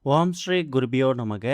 ஓம் ஸ்ரீ குருபியோ நமக.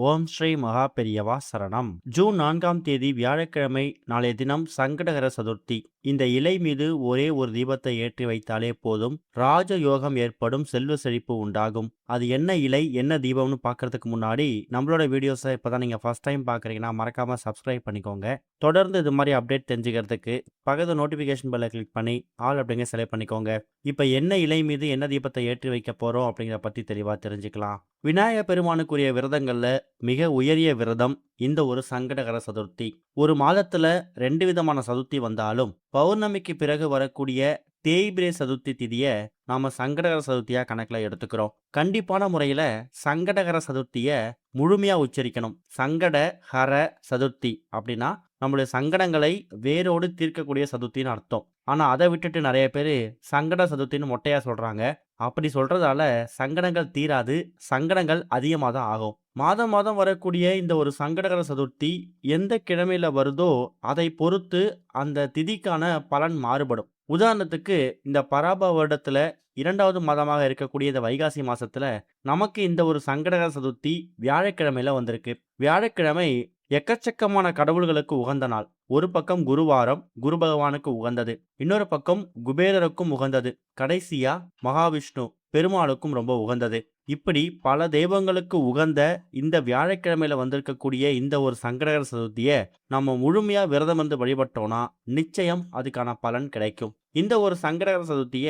ஓம் ஸ்ரீ மகா பெரியவா சரணம். ஜூன் 4ஆம் தேதி வியாழக்கிழமை நாளைய தினம் சங்கடகர சதுர்த்தி. இந்த இலை மீது ஒரே ஒரு தீபத்தை ஏற்றி வைத்தாலே போதும், ராஜ யோகம் ஏற்படும், செல்வ செழிப்பு உண்டாகும். அது என்ன இலை என்ன தீபம்னு பார்க்கறதுக்கு முன்னாடி நம்மளோட வீடியோஸை இப்பதான் நீங்க ஃபர்ஸ்ட் டைம் பார்க்குறீங்கன்னா மறக்காம சப்ஸ்கிரைப் பண்ணிக்கோங்க. தொடர்ந்து இது மாதிரி அப்டேட் தெரிஞ்சுக்கிறதுக்கு பக்கத்து நோட்டிஃபிகேஷன் பெல்லை கிளிக் பண்ணி ஆல் அப்படிங்க செலக்ட் பண்ணிக்கோங்க. இப்போ என்ன இலை மீது என்ன தீபத்தை ஏற்றி வைக்க போறோம் அப்படிங்கிறத பத்தி தெளிவா தெரிஞ்சுக்கலாம். விநாயக பெருமானுக்குரிய விரதங்கள்ல மிக உயரிய விரதம் இந்த ஒரு சங்கடகர சதுர்த்தி. ஒரு மாதத்துல 2 விதமான சதுர்த்தி வந்தாலும் பௌர்ணமிக்கு பிறகு வரக்கூடிய தேய்பிரை சதுர்த்தி திதிய நாம சங்கடகர சதுர்த்தியா கணக்குல எடுத்துக்கிறோம். கண்டிப்பான முறையில சங்கடகர சதுர்த்திய முழுமையா உச்சரிக்கணும். சங்கட ஹர சதுர்த்தி அப்படின்னா நம்மளுடைய சங்கடங்களை வேரோடு தீர்க்கக்கூடிய சதுர்த்தின்னு அர்த்தம். ஆனா அதை விட்டுட்டு நிறைய பேரு சங்கட சதுர்த்தின்னு மொட்டையா சொல்றாங்க. அப்படி சொல்றதால சங்கடங்கள் தீராது, சங்கடங்கள் அதிகமாக தான் ஆகும். மாதம் மாதம் வரக்கூடிய இந்த ஒரு சங்கடகர சதுர்த்தி எந்த கிழமையில வருதோ அதை பொறுத்து அந்த திதிக்கான பலன் மாறுபடும். உதாரணத்துக்கு இந்த பராப வருடத்துல 2வது மாதமாக இருக்கக்கூடிய இந்த வைகாசி மாசத்துல நமக்கு இந்த ஒரு சங்கடகர சதுர்த்தி வியாழக்கிழமையில வந்திருக்கு. வியாழக்கிழமை எக்கச்சக்கமான கடவுள்களுக்கு உகந்த நாள். ஒரு பக்கம் குருவாரம், குரு பகவானுக்கு உகந்தது. இன்னொரு பக்கம் குபேரருக்கும் உகந்தது. கடைசியா மகாவிஷ்ணு பெருமாளுக்கும் ரொம்ப உகந்தது. இப்படி பல தெய்வங்களுக்கு உகந்த இந்த வியாழக்கிழமையில வந்திருக்கக்கூடிய இந்த ஒரு சங்கடகர சதுர்த்திய நம்ம முழுமையா விரதம் வந்து வழிபட்டோம்னா நிச்சயம் அதுக்கான பலன் கிடைக்கும். இந்த ஒரு சங்கடகர சதுர்த்திய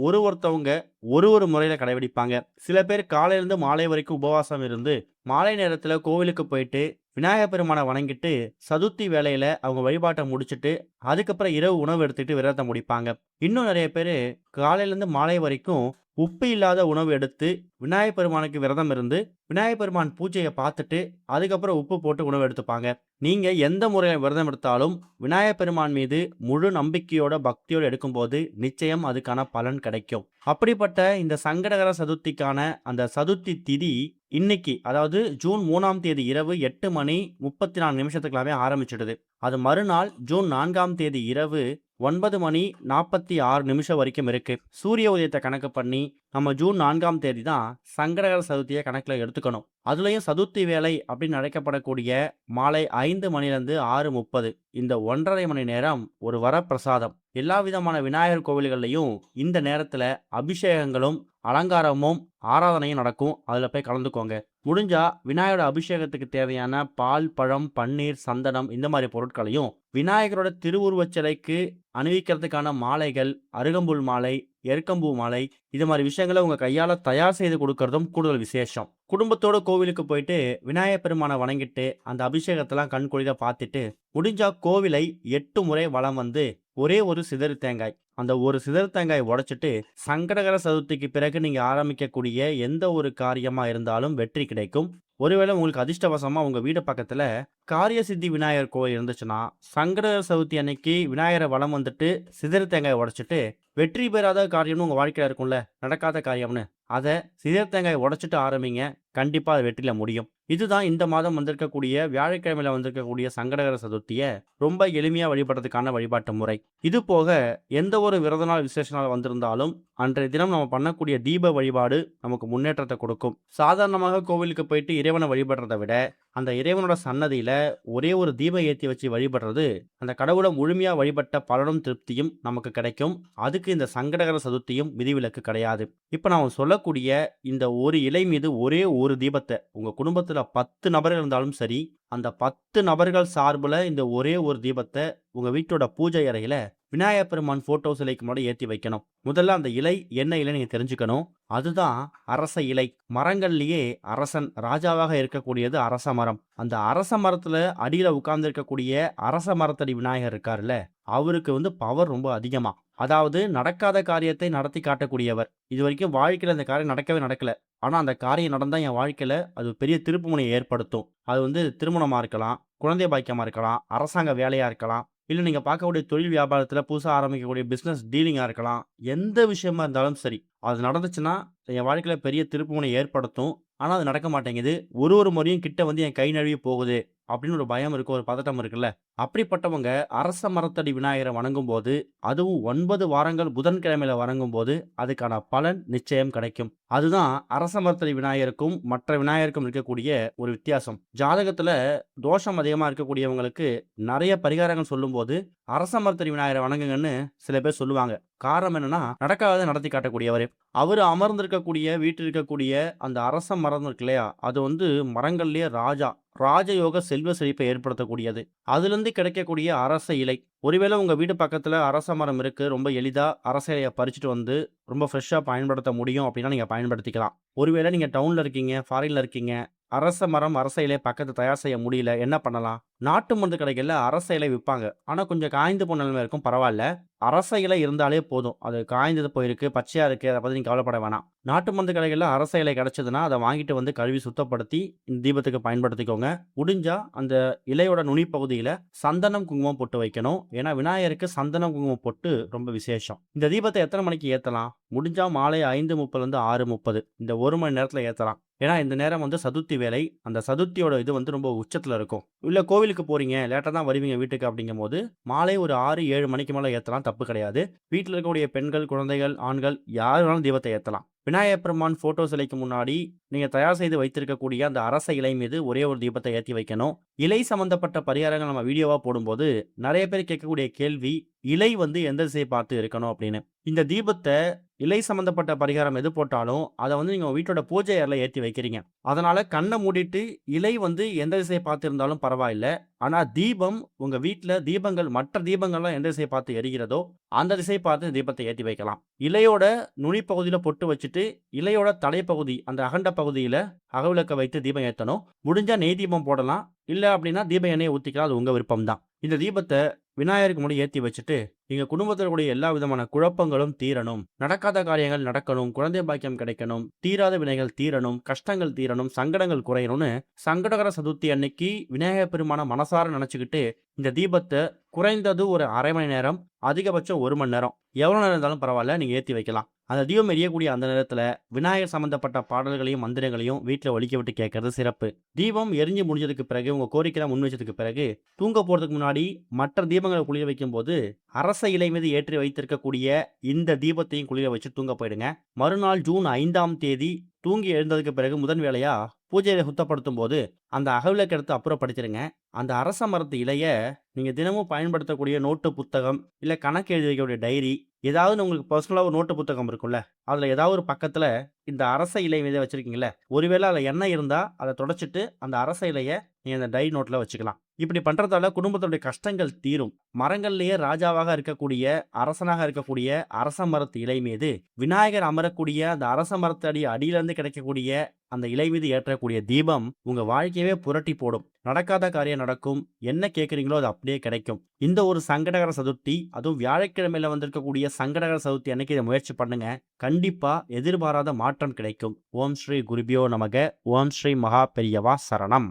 ஒருத்தவங்க ஒரு முறையில கடைபிடிப்பாங்க. சில பேர் காலையில இருந்து மாலை வரைக்கும் உபவாசம் இருந்து மாலை நேரத்துல கோவிலுக்கு போயிட்டு விநாயகர் பெருமானை வணங்கிட்டு சதுர்த்தி வேலையில அவங்க வழிபாட்டை முடிச்சுட்டு அதுக்கப்புறம் இரவு உணவு எடுத்துட்டு விரதத்தை முடிப்பாங்க. இன்னும் நிறைய பேர் காலையில இருந்து மாலை வரைக்கும் உப்பு இல்லாத உணவு எடுத்து விநாயகர் பெருமானுக்கு விரதம் இருந்து விநாயகர் பெருமான் பூஜையை பார்த்துட்டு அதுக்கப்புறம் உப்பு போட்டு உணவு எடுத்துப்பாங்க. நீங்க எந்த முறையில் விரதம் எடுத்தாலும் விநாயகர் பெருமான் மீது முழு நம்பிக்கையோட பக்தியோடு எடுக்கும்போது நிச்சயம் அதுக்கான பலன் கிடைக்கும். அப்படிப்பட்ட இந்த சங்கடகர சதுர்த்திக்கான அந்த சதுர்த்தி திதி இன்னைக்கு, அதாவது ஜூன் 3ஆம் தேதி இரவு 8:34 ஆரம்பிச்சிடுது. அது மறுநாள் ஜூன் 4ஆம் தேதி இரவு 9:46 வரைக்கும் இருக்கு. சூரிய உதயத்தை கணக்கு பண்ணி நம்ம ஜூன் 4ஆம் தேதி தான் சங்கடகர சதுர்த்தியை கணக்குல எடுத்துக்கணும். அதுலயும் சதுர்த்தி வேலை அப்படின்னு அழைக்கப்படக்கூடிய மாலை 5 மணிலிருந்து 6:30 இந்த 1.5 மணி நேரம் ஒரு வரப்பிரசாதம். எல்லா விதமான விநாயகர் கோவில்கள்லையும் இந்த நேரத்துல அபிஷேகங்களும் அலங்காரமும் ஆராதனையும் நடக்கும். அதுல போய் கலந்துக்கோங்க. முடிஞ்சா விநாயகரோட அபிஷேகத்துக்கு தேவையான பால், பழம், பன்னீர், சந்தனம் இந்த மாதிரி பொருட்களையும் விநாயகரோட திருவுருவச் சிலைக்கு அணிவிக்கிறதுக்கான மாலைகள், அருகம்புல் மாலை, எருக்கம்பூ மாலை இது மாதிரி விஷயங்களை உங்க கையால தயார் செய்து கொடுக்கறதும் கூடுதல் விசேஷம். குடும்பத்தோட கோவிலுக்கு போயிட்டு விநாயகர் பெருமானை வணங்கிட்டு அந்த அபிஷேகத்தெல்லாம் கண்குளிர பார்த்துட்டு முடிஞ்சா கோவிலை 8 முறை வலம் வந்து ஒரே ஒரு சிதறு தேங்காய், அந்த ஒரு சிதறு தேங்காய் உடைச்சிட்டு சங்கடகர சதுர்த்திக்கு பிறகு நீங்க ஆரம்பிக்கக்கூடிய எந்த ஒரு காரியமா இருந்தாலும் வெற்றி கிடைக்கும். ஒருவேளை உங்களுக்கு அதிர்ஷ்டவசமா உங்க வீடு பக்கத்துல காரிய சித்தி விநாயகர் கோயில் இருந்துச்சுன்னா சங்கடகர சதுர்த்தி அன்னைக்கு விநாயகரை வலம் வந்துட்டு சிதறு தேங்காய் உடைச்சிட்டு வெற்றி பெறாத காரியம்னு உங்க வாழ்க்கையில இருக்கும்ல, நடக்காத காரியம்னு, அதை சிதறு தேங்காய் உடைச்சிட்டு ஆரம்பிங்க. கண்டிப்பா அது வெற்றில முடியும். இதுதான் இந்த மாதம் வந்திருக்கக்கூடிய வியாழக்கிழமையில வந்திருக்கக்கூடிய சங்கடகர சதுர்த்திய ரொம்ப எளிமையா வழிபடுறதுக்கான வழிபாட்டு முறை. இது போக எந்த ஒரு விரத நாள் விசேஷ நாள் வந்திருந்தாலும் அன்றைய தினம் நம்ம பண்ணக்கூடிய தீப வழிபாடு நமக்கு முன்னேற்றத்தை கொடுக்கும். சாதாரணமாக கோவிலுக்கு போயிட்டு இறைவனை வழிபடுறதை விட அந்த இறைவனோட சன்னதியில ஒரே ஒரு தீபம் ஏற்றி வச்சு வழிபடுறது அந்த கடவுளை முழுமையா வழிபட்ட பலனும் திருப்தியும் நமக்கு கிடைக்கும். அதுக்கு இந்த சங்கடகர சதுர்த்தியும் விதிவிலக்கு கிடையாது. இப்ப நான் சொல்லக்கூடிய இந்த ஒரு இலை மீது ஒரே ஒரு தீபத்தை உங்க குடும்பத்துல 10 நபர்கள் இருந்தாலும் சரி, அந்த 10 நபர்கள் சார்புல இந்த ஒரே ஒரு தீபத்தை உங்க வீட்டோட பூஜை அறையில விநாயகர் பெருமான் போட்டோ சிலைக்கு முன்னாடி ஏற்றி வைக்கணும். முதல்ல அந்த இலை என்ன இலை நீங்க தெரிஞ்சுக்கணும். அதுதான் அரச இலை. மரங்கள்லயே அரசன் ராஜாவாக இருக்கக்கூடியது அரச மரம். அந்த அரச மரத்துல அடியில உட்கார்ந்து இருக்கக்கூடிய அரச மரத்தடி விநாயகர் இருக்காருல்ல, அவருக்கு பவர் ரொம்ப அதிகமா. அதாவது நடக்காத காரியத்தை நடத்தி காட்டக்கூடியவர். இது வரைக்கும் வாழ்க்கையில அந்த காரியம் நடக்கல. ஆனா அந்த காரியம் நடந்தா என் வாழ்க்கையில அது பெரிய திருப்புமுனையை ஏற்படுத்தும். அது திருமணமா இருக்கலாம், குழந்தை பாக்கியமா இருக்கலாம், அரசாங்க வேலையா இருக்கலாம், இல்ல நீங்க பார்க்கக்கூடிய தொழில் வியாபாரத்துல புதுசா ஆரம்பிக்கக்கூடிய பிசினஸ் டீலிங்கா இருக்கலாம். எந்த விஷயமா இருந்தாலும் சரி, அது நடந்துச்சுன்னா என் வாழ்க்கையில பெரிய திருப்புமுனை ஏற்படுத்தும். ஆனா அது நடக்க மாட்டேங்குது. ஒரு முறையும் கிட்ட வந்து என் கை நழுவி போகுது அப்படின்னு ஒரு பயம் இருக்கு, ஒரு பதட்டம் இருக்குல்ல. அப்படிப்பட்டவங்க அரச மரத்தடி விநாயகரை வணங்கும்போது, அதுவும் 9 வாரங்கள் புதன்கிழமையில வணங்கும்போது, அதுக்கான பலன் நிச்சயம் கிடைக்கும். அதுதான் அரச மரத்தடி விநாயகருக்கும், மற்ற விநாயகருக்கும் இருக்கக்கூடிய ஒரு வித்தியாசம். ஜாதகத்துல தோஷம் அதிகமா இருக்கக்கூடியவங்களுக்கு நெறைய பரிகாரங்கள் சொல்லும்போது, அரச மரத்தடி விநாயகரை வணங்குங்கன்னு சில பேர் சொல்லுவாங்க. காரணம் என்னன்னா, நடக்காதத நடத்தி காட்டக்கூடியவரு. அவரு அமர்ந்திருக்கக்கூடிய, வீற்றில் இருக்கக்கூடிய அந்த அரச மரம் இருக்கு இல்லையா? அது வந்து மரங்கள்லயே ராஜா. ராஜயோக செல்வ செழிப்பை ஏற்படுத்தக்கூடியது. அதிலிருந்து கிடைக்கக்கூடிய அரச இலை. ஒருவேளை உங்க வீட்டு பக்கத்துல அரச மரம் இருக்கு. ரொம்ப எளிதா அரச இலைய பறிச்சுட்டு வந்து, ரொம்ப ஃப்ரெஷ்ஷா பயன்படுத்த முடியும் அப்படின்னா, நீங்க பயன்படுத்திக்கலாம். ஒருவேளை நீங்க டவுன்ல இருக்கீங்க, ஃபாரின்ல இருக்கீங்க. அரச மரம், அரச இலைய பக்கத்துல தயார் செய்ய முடியல. என்ன பண்ணலாம்? நாட்டு மருந்து கடைகள்ல அரச இலை விப்பாங்க. ஆனா கொஞ்சம் காய்ந்து போன நிலைமையில இருக்கும். பரவால்ல. அரச இலை இருந்தாலே போதும். அது காய்ந்தது போயிருக்கு, பச்சையா இருக்கு. அத பத்தி நீங்க கவலைப்பட வேணாம். நாட்டு மருந்து கடைகள்ல அரச இலை கிடைச்சதுன்னா, அத வாங்கிட்டு வந்து கழுவி சுத்தப்படுத்தி, இந்த தீபத்துக்கு பயன்படுத்திக்கோங்க. முடிஞ்சா அந்த இலையோட நுனி பகுதியில சந்தனம், குங்குமம் பொட்டு வைக்கணும். ஏன்னா விநாயகருக்கு சந்தனம், குங்குமம் பொட்டு ரொம்ப விசேஷம். இந்த தீபத்த எத்தன மணிக்கு ஏத்தலாம்? முடிஞ்சா மாலை 5:30லேருந்து 6:30 இந்த 1 மணி நேரத்துல ஏத்தலாம். ஏன்னா இந்த நேரம் வந்து சதுர்த்தி வேலை. அந்த சதுர்த்தியோட இது வந்து ரொம்ப உச்சத்துல இருக்கும். இல்ல கோவிலுக்கு போறீங்க, லேட்டா தான் வருவீங்க வீட்டுக்கு அப்படிங்கும்போது, மாலை ஒரு 6, 7 மணிக்கு மேல ஏத்தலாம். தப்பு கிடையாது. வீட்ல இருக்கக்கூடிய பெண்கள், குழந்தைகள், ஆண்கள் யார் வேணாலும் தீபத்த ஏத்தலாம். விநாயகர் பெருமான் ஃபோட்டோ சிலைக்கு முன்னாடி நீங்க தயார் செய்து வைத்திருக்கக்கூடிய அந்த அரச இலை மீது ஒரே ஒரு தீபத்த ஏத்தி வைக்கணும். இலை சம்பந்தப்பட்ட பரிகாரங்கள் நம்ம வீடியோவா போடும்போது, நெறைய பேர் கேட்கக்கூடிய கேள்வி, இலை வந்து எந்த திசையை பார்த்து இருக்கணும் அப்படின்னு. இந்த தீபத்த இலை சம்பந்தப்பட்ட பரிகாரம் எது போட்டாலும், அத வந்து நீங்க உங்க வீட்டோட பூஜை அறையில ஏத்தி வைக்கிறீங்க. அதனால கண்ண மூடிட்டு இலை வந்து எந்த திசையை பார்த்து இருந்தாலும் பரவாயில்ல. ஆனா தீபம் உங்க வீட்ல தீபங்கள் மற்ற தீபங்கள்லாம் எந்த திசையை பார்த்து எரிகிறதோ, அந்த திசையை பார்த்து தீபத்த ஏத்தி வைக்கலாம். இலையோட நுனி பகுதியில பொட்டு வச்சுட்டு, இலையோட தலைப்பகுதி அந்த அகண்ட பகுதியில அகவிளக்க வைத்து தீபம் ஏத்தணும். முடிஞ்சா நெய் தீபம் போடலாம். இல்ல அப்படின்னா தீப எண்ணெய ஊத்திக்கலாம். அது உங்க விருப்பம் தான். இந்த தீபத்த விநாயகருக்கு முன்னாடி ஏத்தி வச்சுட்டு, எங்க குடும்பத்துல கூடிய எல்லா விதமான குழப்பங்களும் தீரணும். நடக்காத காரியங்கள் நடக்கணும். குழந்தை பாக்கியம் கிடைக்கணும். தீராத வினைகள் தீரணும். கஷ்டங்கள் தீரணும். சங்கடங்கள் குறையணும்னு சங்கடகர சதுர்த்தி அன்னைக்கு விநாயகர் பெருமான மனசார நினைச்சுக்கிட்டு, இந்த தீபத்த குறைந்தது ஒரு 1/2 மணி நேரம், அதிகபட்சம் 1 மணி நேரம். எவ்வளோ நேரம் இருந்தாலும் பரவால்ல. நீங்க ஏத்தி வைக்கலாம். அந்த தீபம் எரியக்கூடிய அந்த நேரத்துல, விநாயகர் சம்பந்தப்பட்ட பாடல்களையும், மந்திரங்களையும் வீட்ல ஒலிக்க விட்டு கேட்கறது சிறப்பு. தீபம் எரிஞ்சு முடிஞ்சதுக்கு பிறகு, உங்க கோரிக்கைலாம் முன் வச்சதுக்கு பிறகு, தூங்க போறதுக்கு முன்னாடி மற்ற தீபங்கள குளிர வைக்கும்போது, அரச இலை மீது ஏற்றி வைத்திருக்கக்கூடிய இந்த தீபத்தையும் குளிர வச்சு தூங்க போயிடுங்க. மறுநாள் ஜூன் 5ஆம் தேதி தூங்கி எழுந்ததுக்கு பிறகு முதன் வேலையா பூஜை அறைய சுத்தப்படுத்தும்போது, அந்த அகவிளக்க எடுத்து அப்புறப்படுத்திருங்க. அந்த அரச மரத்து இலைய நீங்க தினமும் பயன்படுத்தக்கூடிய நோட்டு புத்தகம், இல்ல கணக்கு எழுதி வைக்கக்கூடிய டைரி, ஏதாவது உங்களுக்கு பர்சனலா ஒரு நோட்டு புத்தகம் இருக்கும்ல, அதுல ஏதாவது ஒரு பக்கத்துல இந்த அரச இலை மீத வச்சிருக்கீங்கல்ல, ஒருவேளை அதுல எண்ணெய் இருந்தா அத தொடச்சிட்டு அந்த அரச இலைய நீங்க அந்த டைரி நோட்ல வச்சுக்கலாம். இப்படி பண்றதால குடும்பத்துடைய கஷ்டங்கள் தீரும். மரங்கள்லயே ராஜாவாக இருக்கக்கூடிய, அரசனாக இருக்கக்கூடிய அரச மரத்து இலை மீது விநாயகர் அமரக்கூடிய அந்த அரச மரத்து அடியிலிருந்து கிடைக்கக்கூடிய அந்த இலை மீது ஏற்றக்கூடிய தீபம் உங்க வாழ்க்கையவே புரட்டி போடும். நடக்காத காரியம் நடக்கும். என்ன கேட்குறீங்களோ அது அப்படியே கிடைக்கும். இந்த ஒரு சங்கடகர சதுர்த்தி, அதுவும் வியாழக்கிழமையில வந்திருக்கக்கூடிய சங்கடகர சதுர்த்தி அன்னைக்கு இத முயற்சி பண்ணுங்க. கண்டிப்பா எதிர்பாராத மாற்றம் கிடைக்கும். ஓம் ஸ்ரீ குருபியோ நமக. ஓம் ஸ்ரீ மகா பெரியவா சரணம்.